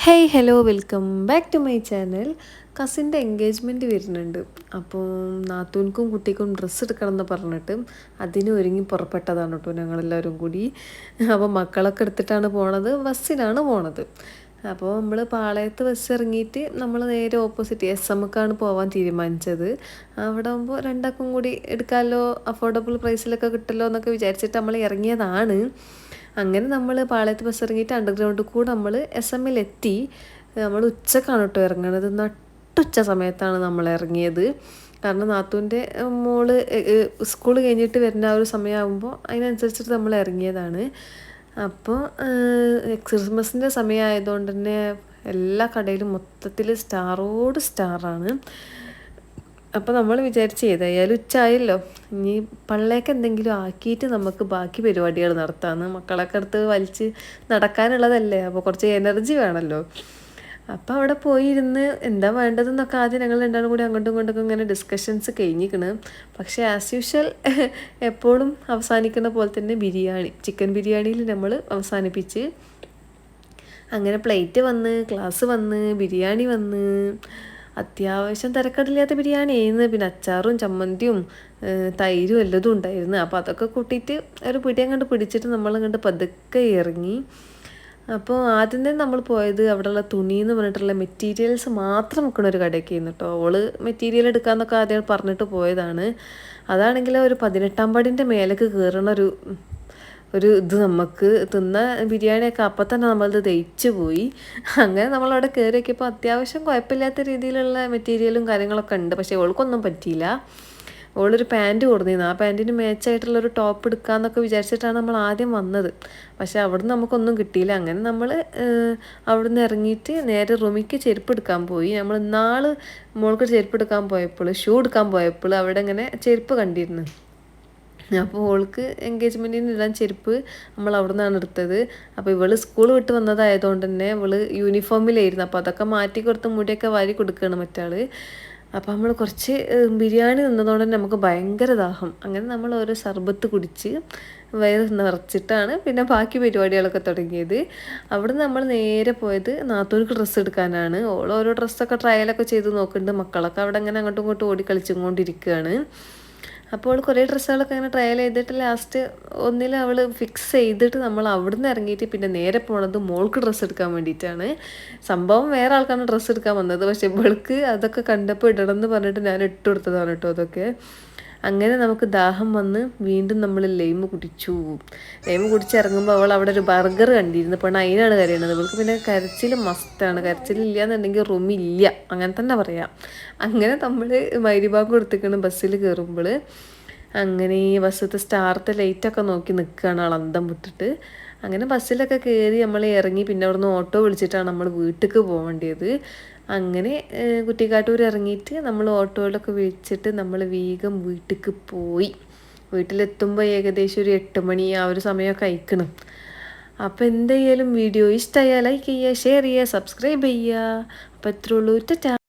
Hey hello welcome back to my channel. കസിൻ്റെ engagement വരുന്നുണ്ട്. അപ്പോൾ നാത്തൂൻക്കും കുട്ടിക്കും ഡ്രസ്സ് എടുക്കണം എന്ന് പറഞ്ഞിട്ട് അതിന് ഒരുങ്ങി പുറപ്പെട്ടതാണ് കേട്ടോ ഞങ്ങളെല്ലാവരും കൂടി. അപ്പോൾ മക്കളൊക്കെ എടുത്തിട്ടാണ് പോണത്, ബസ്സിനാണ് പോണത്. അപ്പോൾ നമ്മൾ പാളയത്ത് ബസ് ഇറങ്ങിയിട്ട് നമ്മൾ നേരെ ഓപ്പോസിറ്റ് SMക്കാണ് പോകാൻ തീരുമാനിച്ചത്. അവിടെ ആകുമ്പോൾ രണ്ടാൾക്കും കൂടി എടുക്കാമല്ലോ, അഫോർഡബിൾ പ്രൈസിലൊക്കെ കിട്ടുമല്ലോ എന്നൊക്കെ വിചാരിച്ചിട്ട് നമ്മൾ ഇറങ്ങിയതാണ്. അങ്ങനെ നമ്മൾ പാളയത്ത് ബസ് ഇറങ്ങിയിട്ട് അണ്ടർഗ്രൗണ്ടിൽ കൂടെ നമ്മൾ SMലെത്തി. നമ്മൾ ഉച്ചക്കാണ് കേട്ടോ ഇറങ്ങണത്. നട്ടുച്ച സമയത്താണ് നമ്മൾ ഇറങ്ങിയത്. കാരണം നാത്തൂൻ്റെ മോള് സ്കൂൾ കഴിഞ്ഞിട്ട് വരുന്ന ആ ഒരു സമയമാകുമ്പോൾ അതിനനുസരിച്ചിട്ട് നമ്മൾ ഇറങ്ങിയതാണ്. അപ്പോൾ ക്രിസ്മസിൻ്റെ സമയമായതുകൊണ്ട് തന്നെ എല്ലാ കടയിലും മൊത്തത്തിൽ സ്റ്റാറോട് സ്റ്റാറാണ്. അപ്പോൾ നമ്മൾ വിചാരിച്ച് ഏതായാലും ഉച്ചയായല്ലോ, ഇനി പള്ളിയൊക്കെ എന്തെങ്കിലും ആക്കിയിട്ട് നമുക്ക് ബാക്കി പരിപാടികൾ നടത്താമെന്ന്. മക്കളൊക്കെ അടുത്ത് വലിച്ച് നടക്കാനുള്ളതല്ലേ, അപ്പോൾ കുറച്ച് എനർജി വേണമല്ലോ. അപ്പോൾ അവിടെ പോയിരുന്ന് എന്താ വേണ്ടതെന്നൊക്കെ ആദ്യം ഞങ്ങൾ രണ്ടാളും കൂടി അങ്ങോട്ടും ഇങ്ങോട്ടും ഇങ്ങനെ ഡിസ്കഷൻസ് കഴിഞ്ഞിരിക്കണ്. പക്ഷേ ആസ് യൂഷ്വൽ എപ്പോഴും അവസാനിക്കുന്ന പോലെ തന്നെ ചിക്കൻ ബിരിയാണിയിൽ നമ്മൾ അവസാനിപ്പിച്ച്. അങ്ങനെ പ്ലേറ്റ് വന്ന്, ഗ്ലാസ് വന്ന്, ബിരിയാണി വന്ന്, അത്യാവശ്യം തിരക്കടില്ലാത്ത ബിരിയാണി ആയിരുന്നു. പിന്നെ അച്ചാറും ചമ്മന്തിയും തൈരും എല്ലതും ഉണ്ടായിരുന്നു. അപ്പോൾ അതൊക്കെ കൂട്ടിയിട്ട് ഒരു പിടിയും കണ്ട് പിടിച്ചിട്ട് നമ്മളങ്ങോട്ട് പതുക്കെ ഇറങ്ങി. അപ്പോൾ ആദ്യം തന്നെ നമ്മൾ പോയത് അവിടെയുള്ള തുണി എന്ന് പറഞ്ഞിട്ടുള്ള മെറ്റീരിയൽസ് മാത്രം നിൽക്കുന്ന ഒരു കടയൊക്കെ ആയിരുന്നു കേട്ടോ. അവള് മെറ്റീരിയൽ എടുക്കാമെന്നൊക്കെ ആദ്യം പറഞ്ഞിട്ട് പോയതാണ്. അതാണെങ്കിൽ ഒരു 18-ാം പടിൻ്റെ മേലേക്ക് കയറണ ഒരു ഇത് നമുക്ക് തിന്ന ബിരിയാണിയൊക്കെ അപ്പം തന്നെ നമ്മളത് ദഹിച്ചു പോയി. അങ്ങനെ നമ്മളവിടെ കയറി നോക്കിയപ്പോൾ അത്യാവശ്യം കുഴപ്പമില്ലാത്ത രീതിയിലുള്ള മെറ്റീരിയലും കാര്യങ്ങളൊക്കെ ഉണ്ട്. പക്ഷേ ഓൾക്കൊന്നും പറ്റിയില്ല. ഓളൊരു പാൻറ്റ് കൊടുന്നിരുന്നു. ആ പാൻറ്റിന് മാച്ചായിട്ടുള്ളൊരു ടോപ്പ് എടുക്കാമെന്നൊക്കെ വിചാരിച്ചിട്ടാണ് നമ്മൾ ആദ്യം വന്നത്. പക്ഷേ അവിടുന്ന് നമുക്കൊന്നും കിട്ടിയില്ല. അങ്ങനെ നമ്മൾ അവിടുന്ന് ഇറങ്ങിയിട്ട് നേരെ റൂമിക്ക് ചെരുപ്പ് എടുക്കാൻ പോയി. നമ്മൾ ഇന്നാൾ മോൾക്ക് ചെരുപ്പ് എടുക്കാൻ പോയപ്പോൾ, ഷൂ എടുക്കാൻ പോയപ്പോൾ അവിടെ ഇങ്ങനെ ചെരുപ്പ് കണ്ടിരുന്നു. അപ്പോൾ ഓൾക്ക് എൻഗേജ്മെൻറ്റിന് ഇടാൻ ചെരുപ്പ് നമ്മൾ അവിടെ നിന്നാണ് എടുത്തത്. അപ്പോൾ ഇവള് സ്കൂൾ വിട്ട് വന്നതായതുകൊണ്ട് തന്നെ ഇവള് യൂണിഫോമിലായിരുന്നു. അപ്പോൾ അതൊക്കെ മാറ്റി കൊടുത്ത് മുടിയൊക്കെ വാരി കൊടുക്കുകയാണ് മറ്റാൾ. അപ്പോൾ നമ്മൾ കുറച്ച് ബിരിയാണി നിന്നതുകൊണ്ട് തന്നെ നമുക്ക് ഭയങ്കര ദാഹം. അങ്ങനെ നമ്മൾ ഓരോ സർബത്ത് കുടിച്ച് വയറ് നിറച്ചിട്ടാണ് പിന്നെ ബാക്കി പരിപാടികളൊക്കെ തുടങ്ങിയത്. അവിടെ നമ്മൾ നേരെ പോയത് നാത്തൂർക്ക് ഡ്രസ്സ് എടുക്കാനാണ്. ഓരോ ഡ്രസ്സൊക്കെ ട്രയലൊക്കെ ചെയ്ത് നോക്കുന്നുണ്ട്. മക്കളൊക്കെ അവിടെ അങ്ങനെ അങ്ങോട്ടും ഇങ്ങോട്ടും ഓടി കളിച്ചും കൊണ്ടിരിക്കുകയാണ്. അപ്പോൾ കുറേ ഡ്രസ്സുകളൊക്കെ അങ്ങനെ ട്രയൽ ചെയ്തിട്ട് ലാസ്റ്റ് ഒന്നിൽ അവൾ ഫിക്സ് ചെയ്തിട്ട് നമ്മൾ അവിടെ നിന്ന് ഇറങ്ങിയിട്ട് പിന്നെ നേരെ പോണത് മോൾക്ക് ഡ്രസ്സ് എടുക്കാൻ വേണ്ടിയിട്ടാണ്. സംഭവം വേറെ ആൾക്കാണ് ഡ്രസ്സ് എടുക്കാൻ വന്നത്. പക്ഷെ ഇവൾക്ക് അതൊക്കെ കണ്ടപ്പോൾ ഇടണം എന്ന് പറഞ്ഞിട്ട് ഞാൻ ഇട്ട് കൊടുത്തതാണ് കേട്ടോ അതൊക്കെ. അങ്ങനെ നമുക്ക് ദാഹം വന്ന് വീണ്ടും നമ്മൾ ലൈമ് കുടിച്ചിറങ്ങുമ്പോൾ അവൾ അവിടെ ഒരു ബർഗർ കണ്ടിരുന്നു. പെണ്ണ് അതിനാണ് കരയണത്. ഇവൾക്ക് പിന്നെ കരച്ചിൽ മസ്റ്റാണ്. കരച്ചിലില്ല എന്നുണ്ടെങ്കിൽ റൂമില്ല, അങ്ങനെ തന്നെ പറയാം. അങ്ങനെ നമ്മൾ മൈരിബാഗ് കൊടുത്തിരിക്കണം ബസ്സിൽ കയറുമ്പോൾ. അങ്ങനെ ഈ ബസ്സിലത്തെ സ്റ്റാർത്തെ ലൈറ്റൊക്കെ നോക്കി നിൽക്കുകയാണ് ആൾ അന്തം വിട്ടിട്ട്. അങ്ങനെ ബസ്സിലൊക്കെ കയറി നമ്മൾ ഇറങ്ങി. പിന്നെ അവിടുന്ന് ഓട്ടോ വിളിച്ചിട്ടാണ് നമ്മൾ വീട്ടിലേക്ക് പോകേണ്ടത്. അങ്ങനെ കുറ്റിക്കാട്ടൂർ ഇറങ്ങിയിട്ട് നമ്മൾ ഓട്ടോയിലൊക്കെ വിളിച്ചിട്ട് നമ്മൾ വേഗം വീട്ടിലേക്ക് പോയി. വീട്ടിലെത്തുമ്പോൾ ഏകദേശം ഒരു 8 മണി ആ ഒരു സമയമൊക്കെ അയക്കണം. അപ്പോൾ എന്തായാലും വീഡിയോ ഇഷ്ടമായാൽ ലൈക്ക് ചെയ്യുക, ഷെയർ ചെയ്യുക, സബ്സ്ക്രൈബ് ചെയ്യുക. അപ്പോൾ എത്രയുള്ളൂ. ടാറ്റാ.